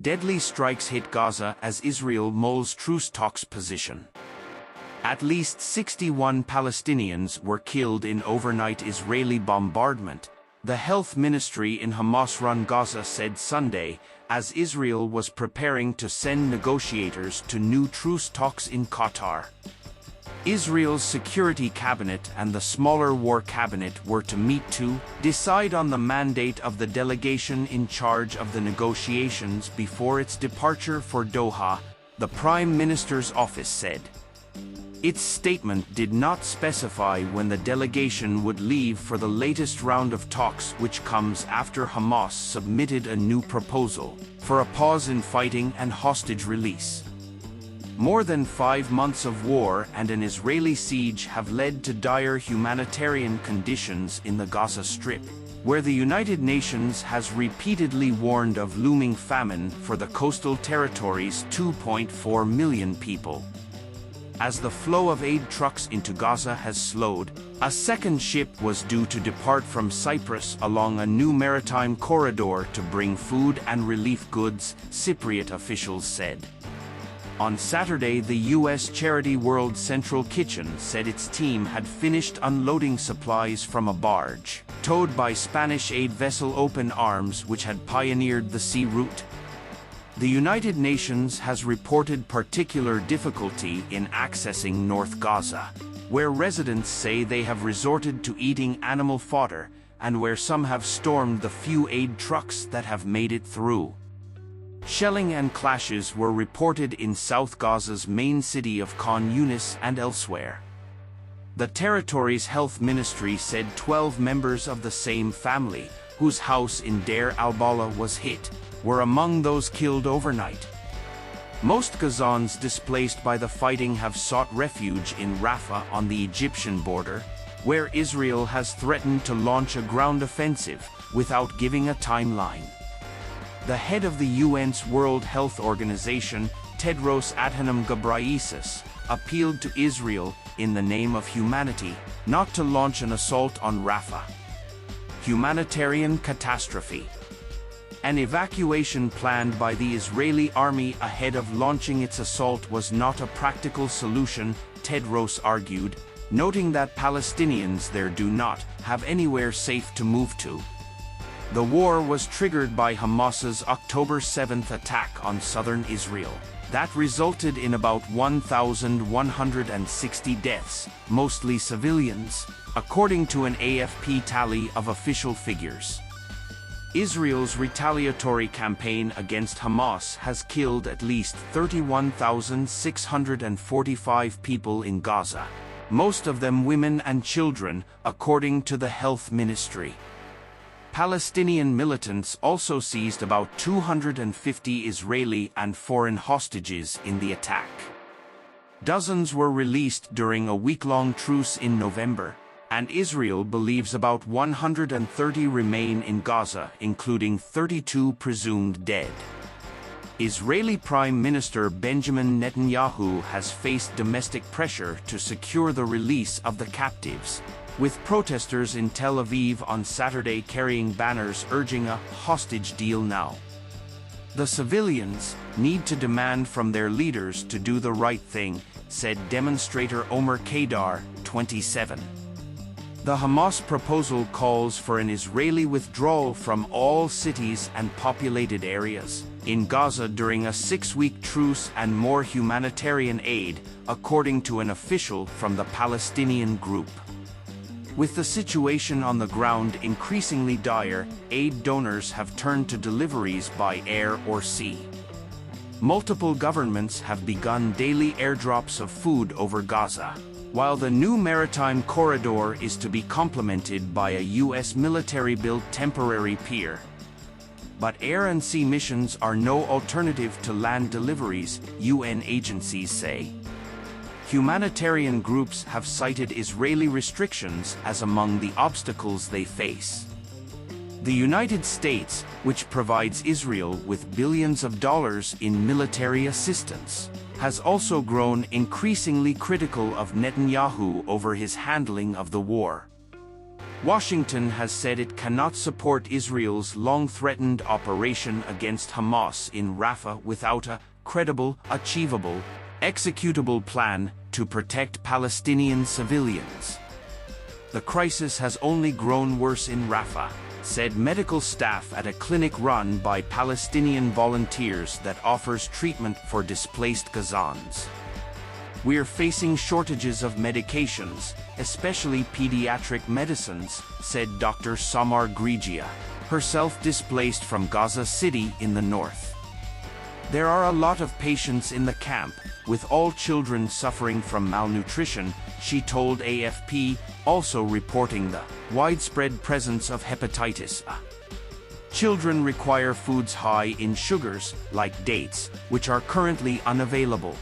Deadly strikes hit Gaza as Israel mulls truce talks position. At least 61 Palestinians were killed in overnight Israeli bombardment, the health ministry in Hamas-run Gaza said Sunday, as Israel was preparing to send negotiators to new truce talks in Qatar. Israel's security cabinet and the smaller war cabinet were to meet to decide on the mandate of the delegation in charge of the negotiations before its departure for Doha, the Prime Minister's office said. Its statement did not specify when the delegation would leave for the latest round of talks, which comes after Hamas submitted a new proposal for a pause in fighting and hostage release. More than 5 months of war and an Israeli siege have led to dire humanitarian conditions in the Gaza Strip, where the United Nations has repeatedly warned of looming famine for the coastal territory's 2.4 million people. As the flow of aid trucks into Gaza has slowed, a second ship was due to depart from Cyprus along a new maritime corridor to bring food and relief goods, Cypriot officials said. On Saturday, the U.S. charity World Central Kitchen said its team had finished unloading supplies from a barge towed by Spanish aid vessel Open Arms, which had pioneered the sea route. The United Nations has reported particular difficulty in accessing North Gaza, where residents say they have resorted to eating animal fodder, and where some have stormed the few aid trucks that have made it through. Shelling and clashes were reported in South Gaza's main city of Khan Yunis and elsewhere. The territory's health ministry said 12 members of the same family, whose house in Deir al-Balah was hit, were among those killed overnight. Most Gazans displaced by the fighting have sought refuge in Rafah on the Egyptian border, where Israel has threatened to launch a ground offensive without giving a timeline. The head of the UN's World Health Organization, Tedros Adhanom Ghebreyesus, appealed to Israel, in the name of humanity, not to launch an assault on Rafah. Humanitarian catastrophe. An evacuation planned by the Israeli army ahead of launching its assault was not a practical solution, Tedros argued, noting that Palestinians there do not have anywhere safe to move to. The war was triggered by Hamas's October 7th attack on southern Israel. That resulted in about 1,160 deaths, mostly civilians, according to an AFP tally of official figures. Israel's retaliatory campaign against Hamas has killed at least 31,645 people in Gaza, most of them women and children, according to the health ministry. Palestinian militants also seized about 250 Israeli and foreign hostages in the attack. Dozens were released during a week-long truce in November, and Israel believes about 130 remain in Gaza, including 32 presumed dead. Israeli Prime Minister Benjamin Netanyahu has faced domestic pressure to secure the release of the captives, with protesters in Tel Aviv on Saturday carrying banners urging a hostage deal now. The civilians need to demand from their leaders to do the right thing, said demonstrator Omer Kadar, 27. The Hamas proposal calls for an Israeli withdrawal from all cities and populated areas in Gaza during a 6-week truce and more humanitarian aid, according to an official from the Palestinian group. With the situation on the ground increasingly dire, aid donors have turned to deliveries by air or sea. Multiple governments have begun daily airdrops of food over Gaza, while the new maritime corridor is to be complemented by a U.S. military-built temporary pier. But air and sea missions are no alternative to land deliveries, UN agencies say. Humanitarian groups have cited Israeli restrictions as among the obstacles they face. The United States, which provides Israel with billions of dollars in military assistance, has also grown increasingly critical of Netanyahu over his handling of the war. Washington has said it cannot support Israel's long-threatened operation against Hamas in Rafah without a credible, achievable, executable plan to protect Palestinian civilians. The crisis has only grown worse in Rafah, said medical staff at a clinic run by Palestinian volunteers that offers treatment for displaced Gazans. "We're facing shortages of medications, especially pediatric medicines," said Dr. Samar Grigia, herself displaced from Gaza City in the north. "There are a lot of patients in the camp, with all children suffering from malnutrition," she told AFP, also reporting the widespread presence of hepatitis A. "Children require foods high in sugars, like dates, which are currently unavailable."